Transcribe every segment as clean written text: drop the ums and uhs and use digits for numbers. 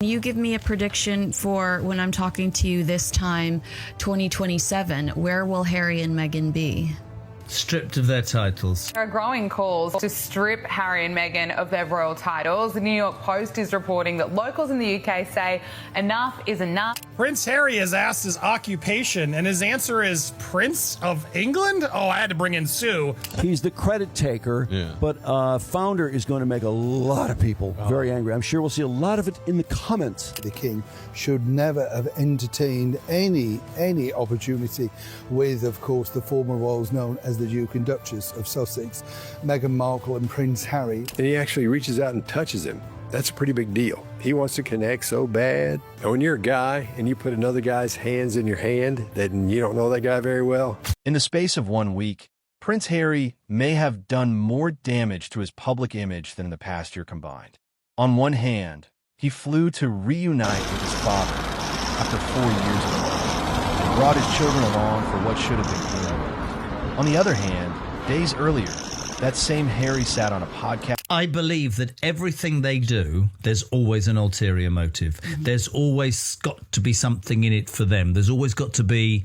You give me a prediction for when I'm talking to you this time, 2027. Where will Harry and Meghan be? Stripped of their titles. There are growing calls to strip Harry and Meghan of their royal titles. The New York Post is reporting that locals in the UK say enough is enough. Prince Harry is asked his occupation, and his answer is Prince of England? Oh, I had to bring in Sue. He's the credit taker, but founder is going to make a lot of people very angry. I'm sure we'll see a lot of it in the comments. The king should never have entertained any opportunity with, of course, the former royals known as the Duke and Duchess of Sussex, Meghan Markle and Prince Harry. And he actually reaches out and touches him. That's a pretty big deal. He wants to connect so bad. And when you're a guy and you put another guy's hands in your hand, then you don't know that guy very well. In the space of 1 week, Prince Harry may have done more damage to his public image than in the past year combined. On one hand, he flew to reunite with his father after 4 years ago and brought his children along for what should have been clean. On the other hand, days earlier, that same Harry sat on a podcast. I believe that everything they do, there's always an ulterior motive. There's always got to be something in it for them. There's always got to be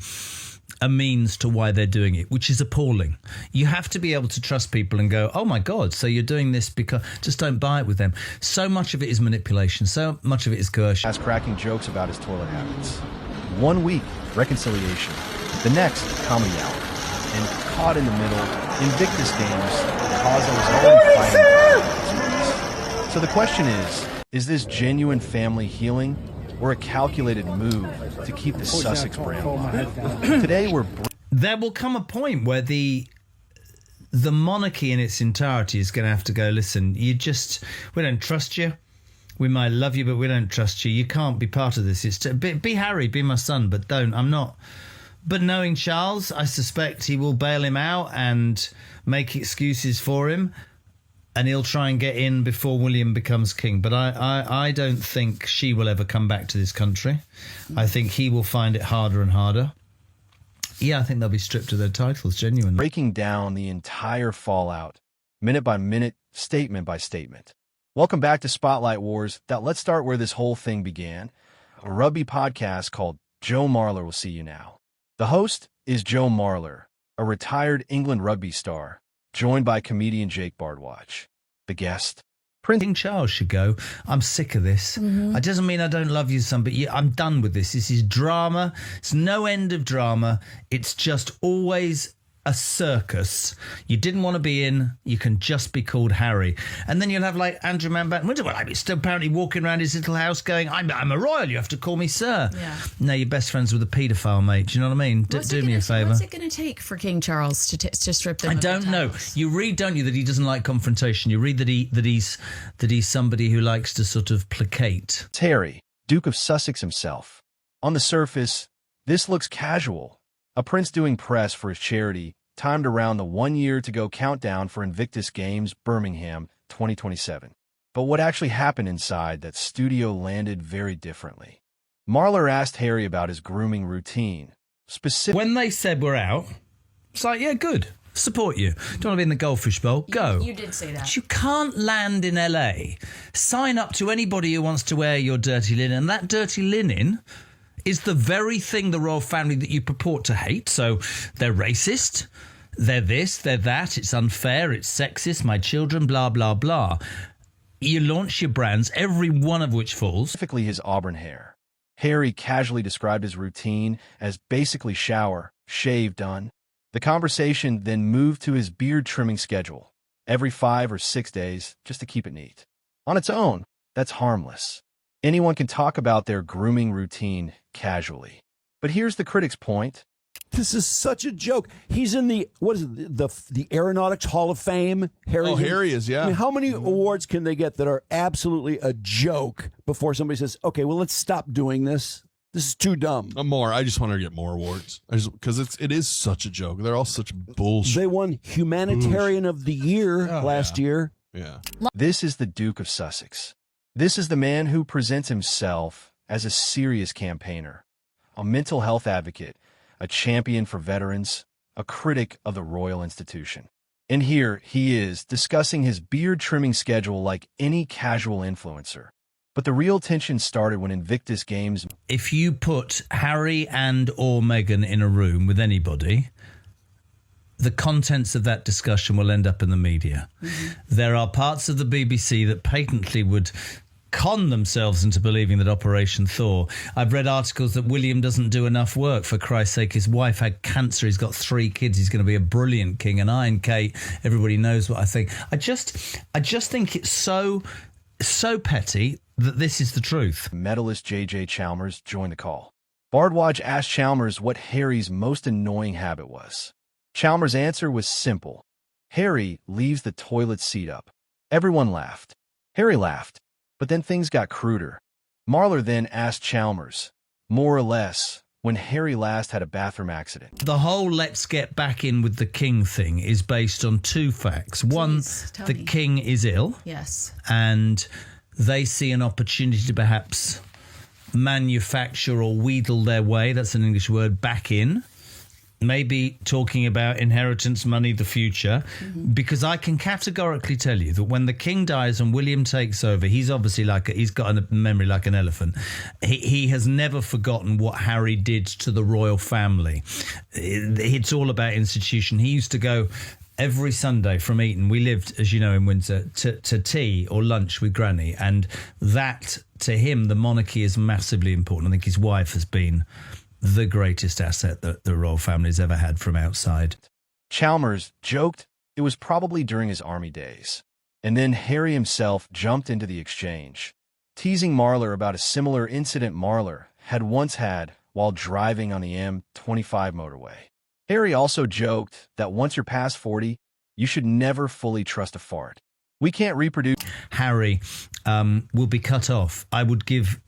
a means to why they're doing it, which is appalling. You have to be able to trust people and go, oh my God, so you're doing this because... Just don't buy it with them. So much of it is manipulation. So much of it is coercion. Cracking jokes about his toilet habits. 1 week, reconciliation. The next, comedy hour. And caught in the middle, Invictus Games, cause there was already fighting. So the question is this genuine family healing or a calculated move to keep the Sussex brand alive? Today there will come a point where the monarchy in its entirety is going to have to go, listen, we don't trust you. We might love you, but we don't trust you. You can't be part of this. Be Harry, be my son, but don't. I'm not... But knowing Charles, I suspect he will bail him out and make excuses for him, and he'll try and get in before William becomes king. But I don't think she will ever come back to this country. I think he will find it harder and harder. Yeah, I think they'll be stripped of their titles, genuinely. Breaking down the entire fallout, minute by minute, statement by statement. Welcome back to Spotlight Wars. Let's start where this whole thing began. A rugby podcast called Joe Marler will see you now. The host is Joe Marler, a retired England rugby star, joined by comedian Jake Bardwatch. The guest, King Charles should go. I'm sick of this. It doesn't mean I don't love you, son, but I'm done with this. This is drama. It's no end of drama. It's just always a circus you didn't want to be in. You can just be called Harry. And then you'll have like Andrew Mountbatten. Well, I'm still apparently walking around his little house going, I'm a royal, you have to call me sir. Yeah. No, you're best friends with a paedophile, mate. Do you know what I mean? Do me a favour. What's it going to take for King Charles to strip them? I don't know. You read, don't you, that he doesn't like confrontation. You read that he's somebody who likes to sort of placate. It's Harry, Duke of Sussex himself. On the surface, this looks casual. A prince doing press for his charity, timed around the 1 year to go countdown for Invictus Games, Birmingham, 2027. But what actually happened inside that studio landed very differently. Marler asked Harry about his grooming routine. When they said we're out, it's like, yeah, good. Support you. Don't want to be in the goldfish bowl? Go. You did say that. But you can't land in LA. Sign up to anybody who wants to wear your dirty linen. And that dirty linen is the very thing, the royal family, that you purport to hate. So they're racist, they're this, they're that, it's unfair, it's sexist, my children, blah, blah, blah. You launch your brands, every one of which falls. Specifically his auburn hair. Harry casually described his routine as basically shower, shave, done. The conversation then moved to his beard trimming schedule, every 5 or 6 days, just to keep it neat. On its own, that's harmless. Anyone can talk about their grooming routine casually. But here's the critic's point. This is such a joke. He's in the Aeronautics Hall of Fame. Harry is, yeah. I mean, how many awards can they get that are absolutely a joke before somebody says, okay, well, let's stop doing this? This is too dumb. More. I just want to get more awards because it is such a joke. They're all such bullshit. They won Humanitarian of the Year last year. Yeah. This is the Duke of Sussex. This is the man who presents himself as a serious campaigner, a mental health advocate, a champion for veterans, a critic of the royal institution. And here he is discussing his beard trimming schedule like any casual influencer. But the real tension started when Invictus Games. If you put Harry and or Meghan in a room with anybody, the contents of that discussion will end up in the media. There are parts of the BBC that patently would con themselves into believing that Operation Thor. I've read articles that William doesn't do enough work. For Christ's sake, his wife had cancer. He's got 3 kids. He's going to be a brilliant king. And I and Kate, everybody knows what I think. I just think it's so petty that this is the truth. Medalist J.J. Chalmers joined the call. Bardwaj asked Chalmers what Harry's most annoying habit was. Chalmers' answer was simple. Harry leaves the toilet seat up. Everyone laughed. Harry laughed, but then things got cruder. Marler then asked Chalmers, more or less, when Harry last had a bathroom accident. The whole let's get back in with the king thing is based on 2 facts. One, the king is ill. Yes. And they see an opportunity to perhaps manufacture or wheedle their way, that's an English word, back in. Maybe talking about inheritance, money, the future. Because I can categorically tell you that when the king dies and William takes over, he's obviously he's got a memory like an elephant. He has never forgotten what Harry did to the royal family. It's all about institution. He used to go every Sunday from Eton. We lived, as you know, in Windsor, to tea or lunch with Granny. And that, to him, the monarchy is massively important. I think his wife has been the greatest asset that the royal family has ever had from outside. Chalmers joked it was probably during his army days. And then Harry himself jumped into the exchange, teasing Marler about a similar incident Marler had once had while driving on the M25 motorway. Harry also joked that once you're past 40, you should never fully trust a fart. We can't reproduce. Harry will be cut off. I would give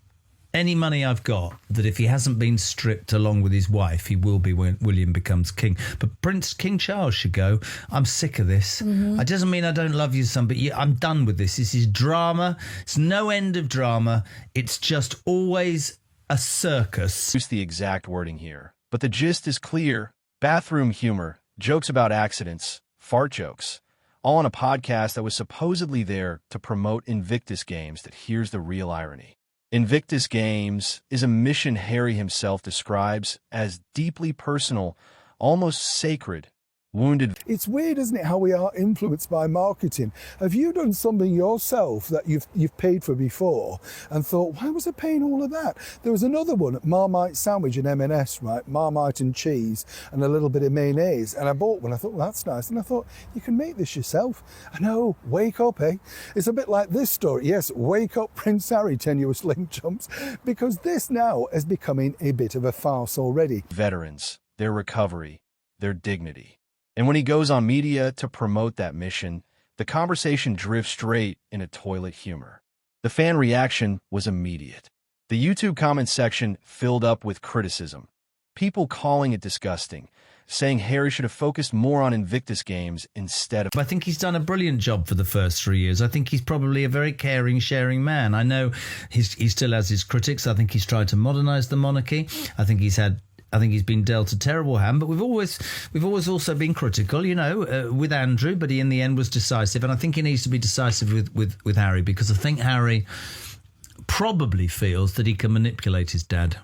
any money I've got that if he hasn't been stripped along with his wife, he will be when William becomes king. But King Charles should go. I'm sick of this. It doesn't mean I don't love you, son, but I'm done with this. This is drama. It's no end of drama. It's just always a circus. Use the exact wording here, but the gist is clear. Bathroom humor, jokes about accidents, fart jokes, all on a podcast that was supposedly there to promote Invictus Games. That here's the real irony. Invictus Games is a mission Harry himself describes as deeply personal, almost sacred, wounded. It's weird, isn't it, how we are influenced by marketing. Have you done something yourself that you've paid for before and thought, why was I paying all of that? There was another one, Marmite sandwich and M&S, right? Marmite and cheese and a little bit of mayonnaise. And I bought one. I thought, well, that's nice. And I thought, you can make this yourself. I know, wake up, eh? It's a bit like this story. Yes, wake up, Prince Harry, tenuous link chumps, because this now is becoming a bit of a farce already. Veterans, their recovery, their dignity. And when he goes on media to promote that mission, the conversation drifts straight into toilet humor. The fan reaction was immediate. The YouTube comment section filled up with criticism. People calling it disgusting, saying Harry should have focused more on Invictus Games instead of... I think he's done a brilliant job for the first 3 years. I think he's probably a very caring, sharing man. I know he still has his critics. I think he's tried to modernise the monarchy. I think he's been dealt a terrible hand, but we've always also been critical, with Andrew, but he in the end was decisive. And I think he needs to be decisive with Harry, because I think Harry probably feels that he can manipulate his dad.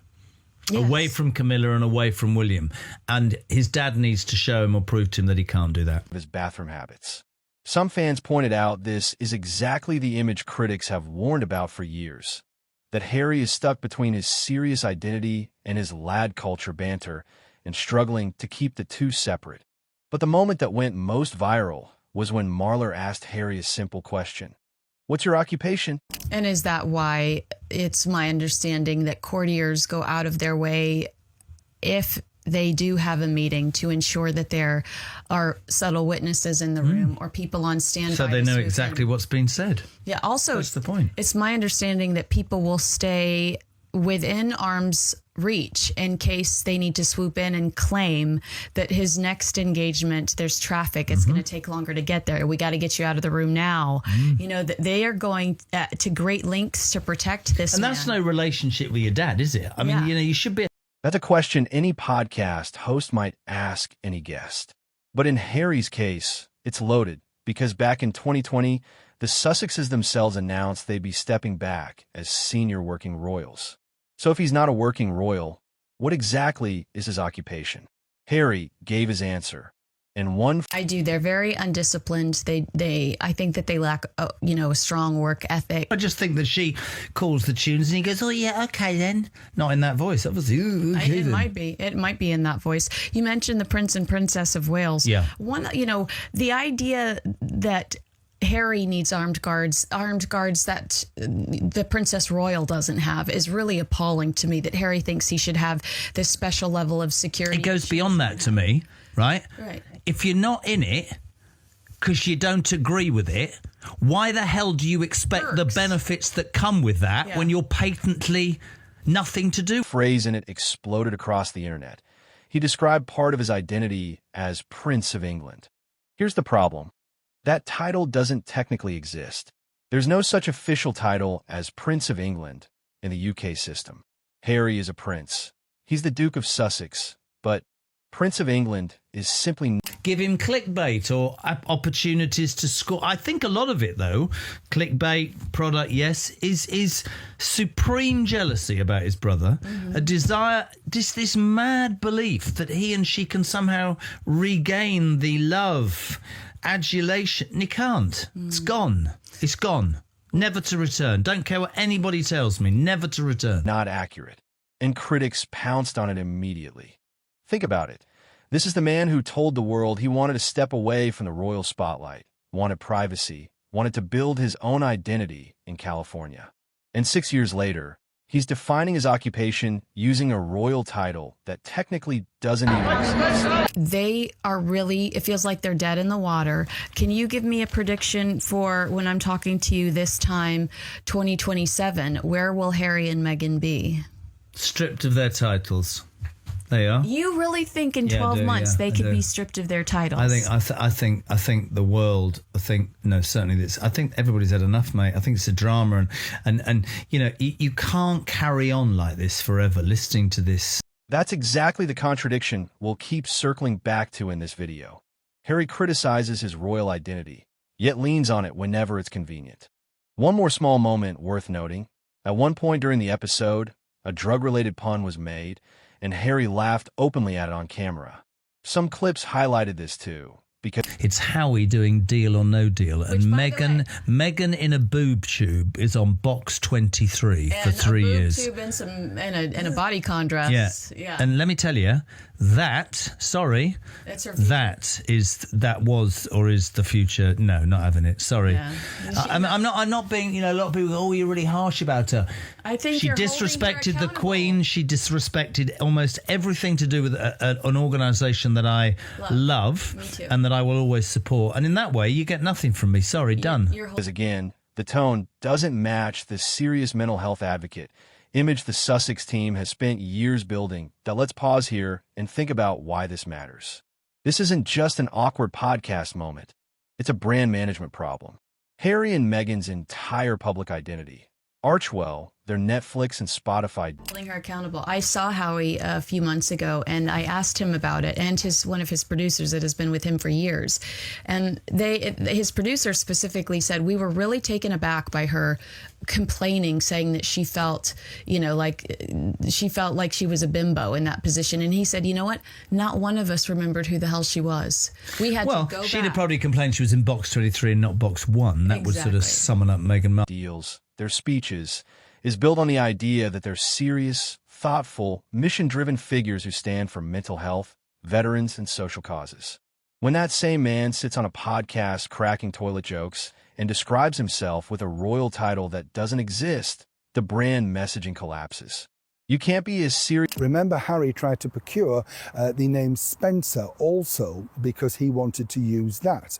Yes. Away from Camilla and away from William. And his dad needs to show him or prove to him that he can't do that. His bathroom habits. Some fans pointed out this is exactly the image critics have warned about for years. That Harry is stuck between his serious identity and his lad culture banter and struggling to keep the two separate. But the moment that went most viral was when Marler asked Harry a simple question. What's your occupation? And is that why it's my understanding that courtiers go out of their way, if they do have a meeting, to ensure that there are subtle witnesses in the room or people on standby. So they know exactly what's been said. Yeah, also, that's the point. It's my understanding that people will stay within arm's reach in case they need to swoop in and claim that his next engagement, there's traffic, it's going to take longer to get there, we got to get you out of the room now. They are going to great lengths to protect this man. That's no relationship with your dad, is it? I mean, you should be... That's a question any podcast host might ask any guest. But in Harry's case, it's loaded, because back in 2020, the Sussexes themselves announced they'd be stepping back as senior working royals. So if he's not a working royal, what exactly is his occupation? Harry gave his answer. And one... I do. They're very undisciplined. I think that they lack, a strong work ethic. I just think that she calls the tunes and he goes, oh, yeah, okay then. Not in that voice, obviously. Ooh, okay, It then. might be. It might be in that voice. You mentioned the Prince and Princess of Wales. Yeah. The idea that Harry needs armed guards that the Princess Royal doesn't have is really appalling to me, that Harry thinks he should have this special level of security. It goes beyond that to me, right? Right. If you're not in it because you don't agree with it, why the hell do you expect the benefits that come with that when you're patently nothing to do? Phrase in it exploded across the internet. He described part of his identity as Prince of England. Here's the problem. That title doesn't technically exist. There's no such official title as Prince of England in the UK system. Harry is a prince. He's the Duke of Sussex, but Prince of England is simply... Give him clickbait or opportunities to score. I think a lot of it, though, clickbait, product, yes, is supreme jealousy about his brother, a desire, this mad belief that he and she can somehow regain the love, adulation. And he can't. It's gone. It's gone. Never to return. Don't care what anybody tells me. Never to return. Not accurate. And critics pounced on it immediately. Think about it. This is the man who told the world he wanted to step away from the royal spotlight, wanted privacy, wanted to build his own identity in California. And 6 years later, he's defining his occupation using a royal title that technically doesn't even exist. They are really, it feels like they're dead in the water. Can you give me a prediction for when I'm talking to you this time, 2027? Where will Harry and Meghan be? Stripped of their titles. They are. You really think in 12 months they could be stripped of their titles? I think the world. Certainly this. I think everybody's had enough, mate. I think it's a drama, and you can't carry on like this forever. Listening to this. That's exactly the contradiction we'll keep circling back to in this video. Harry criticizes his royal identity, yet leans on it whenever it's convenient. One more small moment worth noting. At one point during the episode, a drug-related pun was made, and Harry laughed openly at it on camera. Some clips highlighted this too, because it's Howie doing Deal or No Deal, and Meghan in a boob tube is on box 23 for 3 years. And a boob tube and a bodycon dress. Yeah. And let me tell you, that was or is the future. No, not having it. Sorry. Yeah. I'm not being. A lot of people go, oh, you're really harsh about her. I think she disrespected the Queen. She disrespected almost everything to do with an organisation that I love and that I will always support. And in that way, you get nothing from me. Sorry, done. Because again, the tone doesn't match the serious mental health advocate image the Sussex team has spent years building. Now let's pause here and think about why this matters. This isn't just an awkward podcast moment. It's a brand management problem. Harry and Meghan's entire public identity, Archwell, their Netflix and Spotify. Holding her accountable. I saw Howie a few months ago, and I asked him about it, and one of his producers that has been with him for years, and his producer specifically said we were really taken aback by her complaining, saying that she felt, like she was a bimbo in that position, and he said, you know what? Not one of us remembered who the hell she was. We had to go back. She'd have probably complained she was in box 23 and not box 1. That would sort of summon up Meghan Markle. Deals, their speeches, is built on the idea that they're serious, thoughtful, mission-driven figures who stand for mental health, veterans, and social causes. When that same man sits on a podcast cracking toilet jokes and describes himself with a royal title that doesn't exist, the brand messaging collapses. You can't be as serious. Remember, Harry tried to procure the name Spencer also because he wanted to use that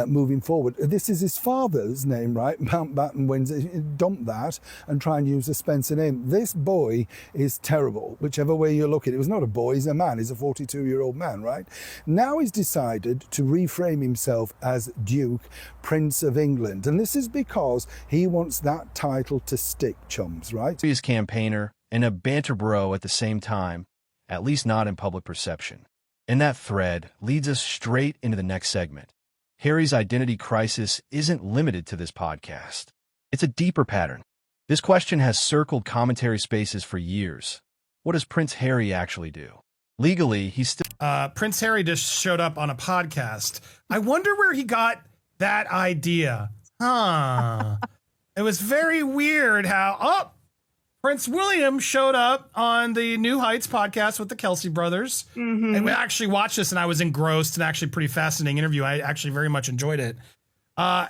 moving forward. This is his father's name, right? Mountbatten Windsor. Dump that and try and use a Spencer name. This boy is terrible, whichever way you look at it. It was not a boy, he's a man. He's a 42-year-old man, right? Now he's decided to reframe himself as Duke, Prince of England. And this is because he wants that title to stick, chums, right? He's a campaigner and a banter bro at the same time, at least not in public perception. And that thread leads us straight into the next segment. Harry's identity crisis isn't limited to this podcast. It's a deeper pattern. This question has circled commentary spaces for years. What does Prince Harry actually do? Legally, he's still... Prince Harry just showed up on a podcast. I wonder where he got that idea. Huh. It was very weird how... Prince William showed up on the New Heights podcast with the Kelsey brothers. Mm-hmm. And we actually watched this, and I was engrossed, and actually pretty fascinating interview. I actually very much enjoyed it. A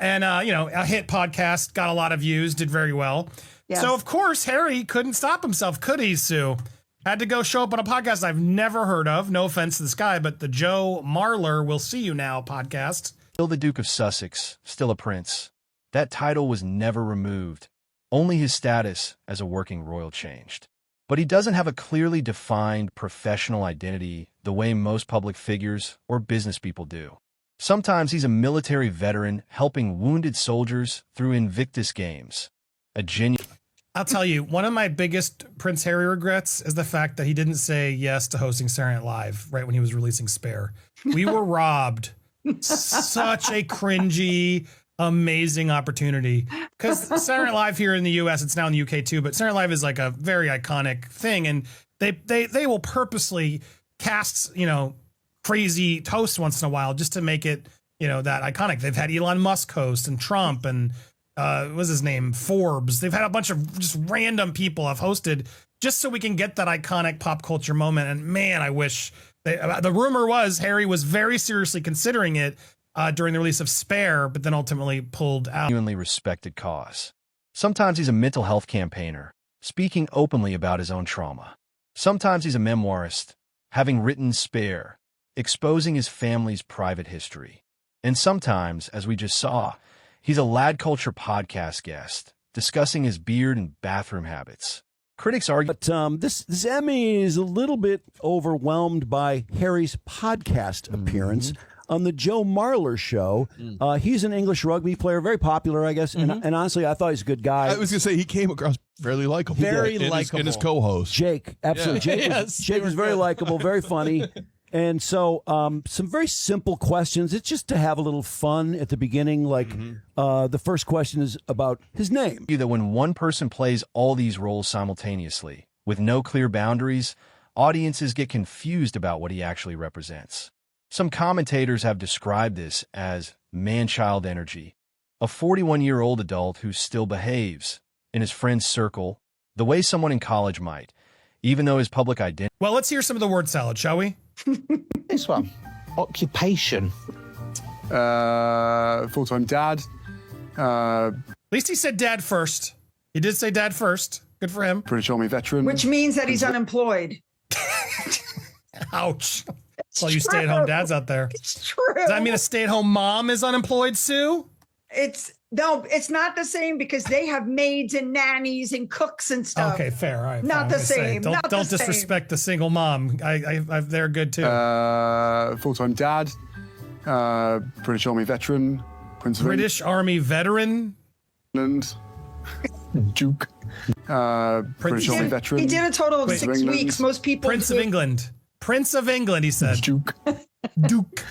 hit podcast, got a lot of views, did very well. Yes. So, of course, Harry couldn't stop himself, could he, Sue? Had to go show up on a podcast I've never heard of. No offense to this guy, but the Joe Marler Will See You Now podcast. Still the Duke of Sussex, still a prince. That title was never removed. Only his status as a working royal changed. But he doesn't have a clearly defined professional identity the way most public figures or business people do. Sometimes he's a military veteran helping wounded soldiers through Invictus Games. I'll tell you, one of my biggest Prince Harry regrets is the fact that he didn't say yes to hosting Saturday Night Live right when he was releasing Spare. We were robbed. Such a cringy, amazing opportunity. Because Saturday Night Live here in the US, it's now in the UK too, but Saturday Night Live is like a very iconic thing, and they will purposely cast, crazy hosts once in a while just to make it, that iconic. They've had Elon Musk host and Trump and what was his name? Forbes. They've had a bunch of just random people have hosted just so we can get that iconic pop culture moment. And man, I wish the rumor was Harry was very seriously considering it during the release of Spare, but then ultimately pulled out. Genuinely respected cause. Sometimes he's a mental health campaigner, speaking openly about his own trauma. Sometimes he's a memoirist, having written Spare, exposing his family's private history. And sometimes, as we just saw, he's a Lad Culture podcast guest, discussing his beard and bathroom habits. Critics argue... But this Emmy is a little bit overwhelmed by Harry's podcast appearance on the Joe Marler show. He's an English rugby player, very popular, I guess. And honestly, I thought he's a good guy. I was going to say, he came across fairly likable. Very likable. And his co-host. Jake, absolutely. Yeah. Jake was very likable, very funny. And so some very simple questions. It's just to have a little fun at the beginning. Like the first question is about his name. That when one person plays all these roles simultaneously, with no clear boundaries, audiences get confused about what he actually represents. Some commentators have described this as man-child energy, a 41-year-old adult who still behaves in his friend's circle the way someone in college might, even though his public identity... Well, let's hear some of the word salad, shall we? This one. Occupation. Full-time dad. At least he said dad first. He did say dad first. Good for him. British Army veteran. Which means that he's unemployed. Ouch. That's all you stay-at-home dads out there. It's true. Does that mean a stay-at-home mom is unemployed, Sue? No, it's not the same because they have maids and nannies and cooks and stuff. Okay, fair. All right, not the same. Don't disrespect the single mom. They're good too. Full-time dad. British Army veteran. British Army veteran. England. Duke. British Army veteran. He did a total of 6 weeks. Most people. Prince of England. Prince of England, he said. Duke. Duke.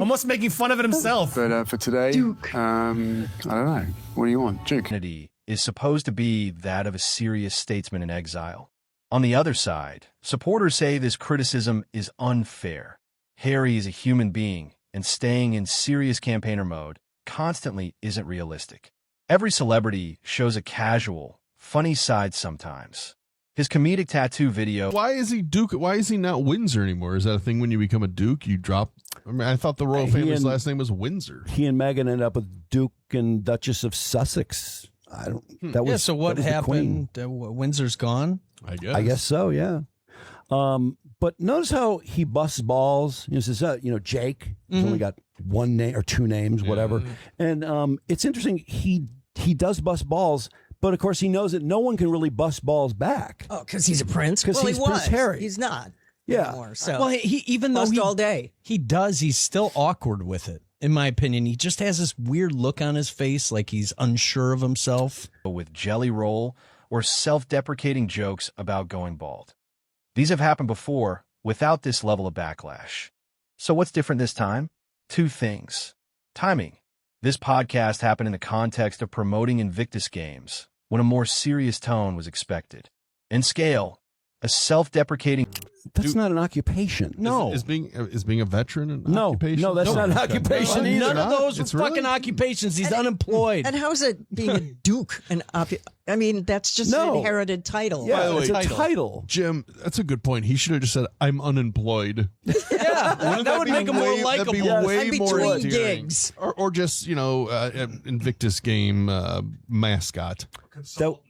Almost making fun of it himself. But for today, Duke. I don't know. What do you want, Duke? Is supposed to be that of a serious statesman in exile. On the other side, supporters say this criticism is unfair. Harry is a human being, and staying in serious campaigner mode constantly isn't realistic. Every celebrity shows a casual, funny side sometimes. His comedic tattoo video... Why is he Duke? Why is he not Windsor anymore? Is that a thing when you become a Duke? You drop... I mean, I thought the royal family's last name was Windsor. He and Meghan ended up with Duke and Duchess of Sussex. I don't... That was, so what happened? Windsor's gone? I guess so, yeah. But notice how he busts balls. He says, Jake. He's only got one name or two names, whatever. And it's interesting. He does bust balls, but of course he knows that no one can really bust balls back. Oh, because he's a prince. Because he's Prince Harry. He's not. Yeah. Anymore, so well, even though all day he does, he's still awkward with it. In my opinion, he just has this weird look on his face, like he's unsure of himself. With jelly roll or self-deprecating jokes about going bald. These have happened before without this level of backlash. So what's different this time? Two things. Timing. This podcast happened in the context of promoting Invictus Games, when a more serious tone was expected. And scale, a self-deprecating... That's not an occupation. No. Is being a veteran an No. occupation? No, that's not an occupation either. None of those are It's really- fucking occupations. He's unemployed. And how is it being a duke? I mean, that's just an inherited title. Yeah, By the way, it's a title. Jim, that's a good point. He should have just said, "I'm unemployed." Yeah, that would make him more likable. That'd be Yes. way I'm more between endearing. gigs. Or just Invictus game mascot. Consult.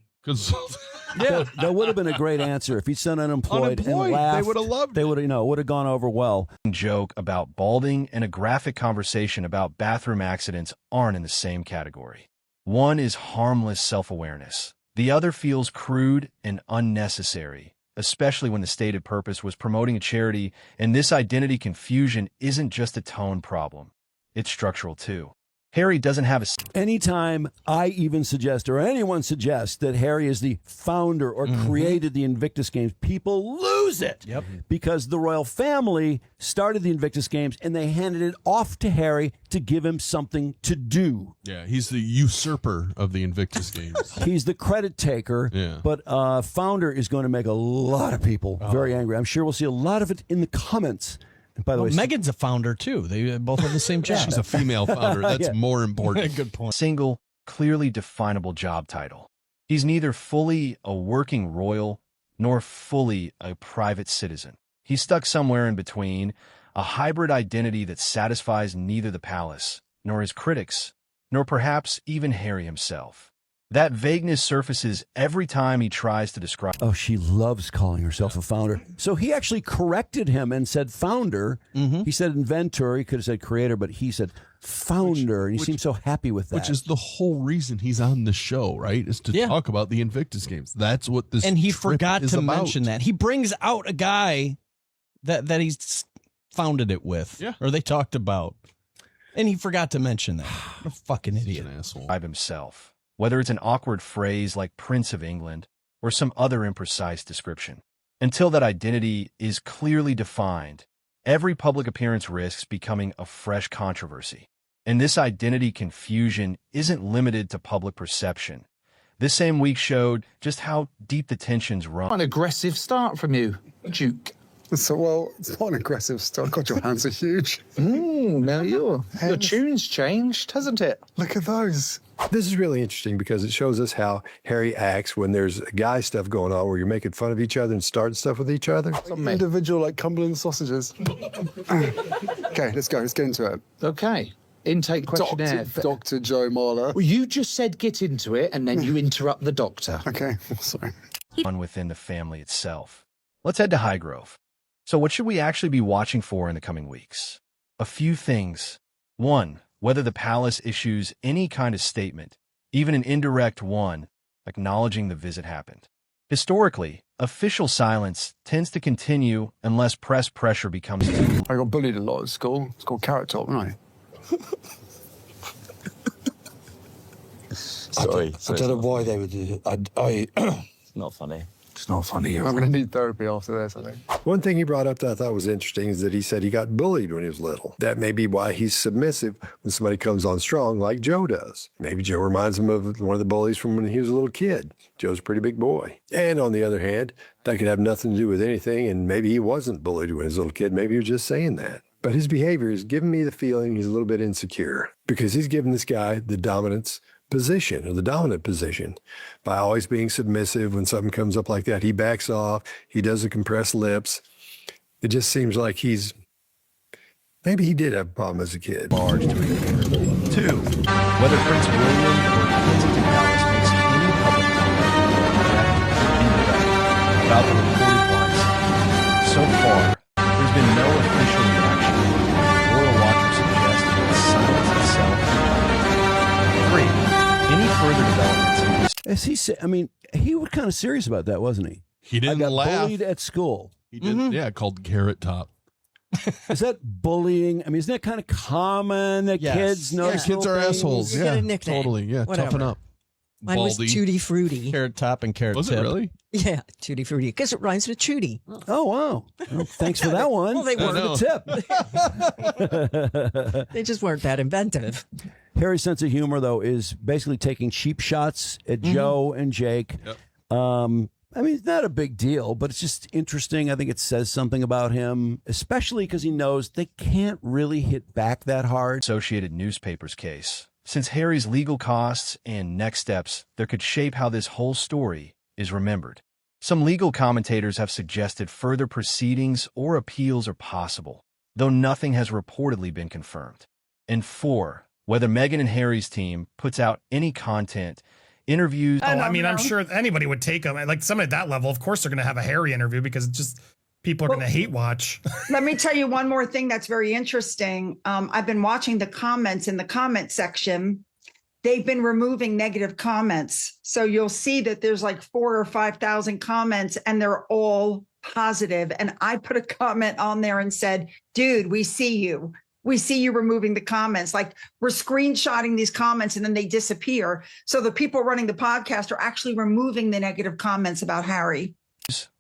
Yeah, that would have been a great answer if he said unemployed and laughed. They would have loved. They would have, would have gone over well. Joke about balding and a graphic conversation about bathroom accidents aren't in the same category. One is harmless self-awareness. The other feels crude and unnecessary, especially when the stated purpose was promoting a charity, and this identity confusion isn't just a tone problem. It's structural too. Harry doesn't have a... Anytime I even suggest or anyone suggests that Harry is the founder or created the Invictus Games, people lose it. Yep. Because the royal family started the Invictus Games and they handed it off to Harry to give him something to do. Yeah, he's the usurper of the Invictus Games. He's the credit taker, Yeah. but founder is going to make a lot of people very angry. I'm sure we'll see a lot of it in the comments. And by the way, Meghan's a founder too. They both have the same job. She's a female founder. That's Yeah. more important. Good point. Single, clearly definable job title. He's neither fully a working royal nor fully a private citizen. He's stuck somewhere in between, a hybrid identity that satisfies neither the palace, nor his critics, nor perhaps even Harry himself. That vagueness surfaces every time he tries to describe... Oh, she loves calling herself a founder. So he actually corrected him and said founder. He said inventor. He could have said creator, but he said founder. And he seemed so happy with that. Which is the whole reason he's on the show, right? Is to talk about the Invictus Games. That's what this And he trip forgot is to about. mention that. He brings out a guy that he's founded it with. Yeah. Or they talked about. And he forgot to mention that. What a fucking idiot. An asshole. himself, whether it's an awkward phrase like Prince of England or some other imprecise description. Until that identity is clearly defined, every public appearance risks becoming a fresh controversy. And this identity confusion isn't limited to public perception. This same week showed just how deep the tensions run. An aggressive start from you, Duke. So, well, it's not an aggressive start. God, your hands are huge. Now your tune's changed, hasn't it? Look at those. This is really interesting because it shows us how Harry acts when there's guy stuff going on where you're making fun of each other and starting stuff with each other. Individual, like Cumberland sausages. Okay, let's go. Let's get into it. Okay. Intake questionnaire. Dr. Joe Marler. Well, you just said get into it, and then you interrupt the doctor. Okay, sorry. Within the family itself. Let's head to Highgrove. So what should we actually be watching for in the coming weeks? A few things. One, whether the palace issues any kind of statement, even an indirect one, acknowledging the visit happened. Historically, official silence tends to continue unless press pressure becomes too... I got bullied a lot at school. It's called Carrot Top, didn't I? Sorry. I don't know why they would do it. It's not funny. It's not funny. I'm going to need therapy after this, I think. One thing he brought up that I thought was interesting is that he said he got bullied when he was little. That may be why he's submissive when somebody comes on strong like Joe does. Maybe Joe reminds him of one of the bullies from when he was a little kid. Joe's a pretty big boy. And on the other hand, that could have nothing to do with anything, and maybe he wasn't bullied when he was a little kid. Maybe he was just saying that. But his behavior is giving me the feeling he's a little bit insecure because he's giving this guy the dominant position by always being submissive. When something comes up like that, he backs off. He doesn't compress lips. It just seems like maybe he did have a problem as a kid. Large to it. Two, whether Prince William or the Kensington Palace makes any public comment, about the reported blinds. So far, there's been no official reaction. Royal Watcher suggests that silence itself. Three, any further developments in this... As he said, I mean, he was kind of serious about that, wasn't he? He didn't I got laugh. bullied at school. He did, yeah, called Carrot Top. Is that bullying? I mean, isn't that kind of common that kids know? Yeah, kids are assholes. Get Yeah, a nickname. totally. Yeah, Whatever. toughen up. Mine was baldy. Tutti Frutti. Carrot top and carrot Was tip. it really? Yeah, Tutti Frutti, because it rhymes with Tutti. Oh, wow. Well, thanks for that one. Well, they Thanks were. the tip. They just weren't that inventive. Harry's sense of humor, though, is basically taking cheap shots at Joe and Jake. Yep. I mean, it's not a big deal, but it's just interesting. I think it says something about him, especially because he knows they can't really hit back that hard. Associated Newspapers case. Since Harry's legal costs and next steps, there could shape how this whole story is remembered. Some legal commentators have suggested further proceedings or appeals are possible, though nothing has reportedly been confirmed. And 4, whether Meghan and Harry's team puts out any content, interviews. Oh, I mean, I'm sure anybody would take them. Like somebody at that level, of course, they're going to have a Harry interview because it's just people are going to hate watch. Let me tell you one more thing that's very interesting. I've been watching the comments in the comment section. They've been removing negative comments. So you'll see that there's like 4,000 or 5,000 comments and they're all positive. And I put a comment on there and said, dude, we see you. We see you removing the comments. Like we're screenshotting these comments and then they disappear. So the people running the podcast are actually removing the negative comments about Harry.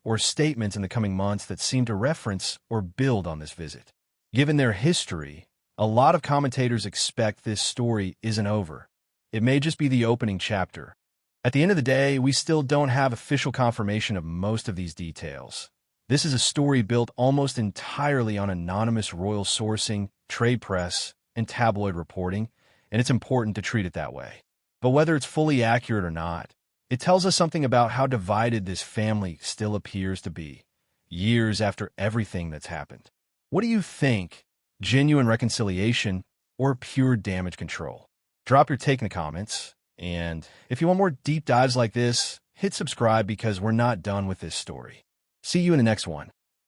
Or statements in the coming months that seem to reference or build on this visit. Given their history, a lot of commentators expect this story isn't over. It may just be the opening chapter. At the end of the day, we still don't have official confirmation of most of these details. This is a story built almost entirely on anonymous royal sourcing, trade press, and tabloid reporting, and it's important to treat it that way. But whether it's fully accurate or not, it tells us something about how divided this family still appears to be, years after everything that's happened. What do you think? Genuine reconciliation or pure damage control? Drop your take in the comments, and if you want more deep dives like this, hit subscribe because we're not done with this story. See you in the next one.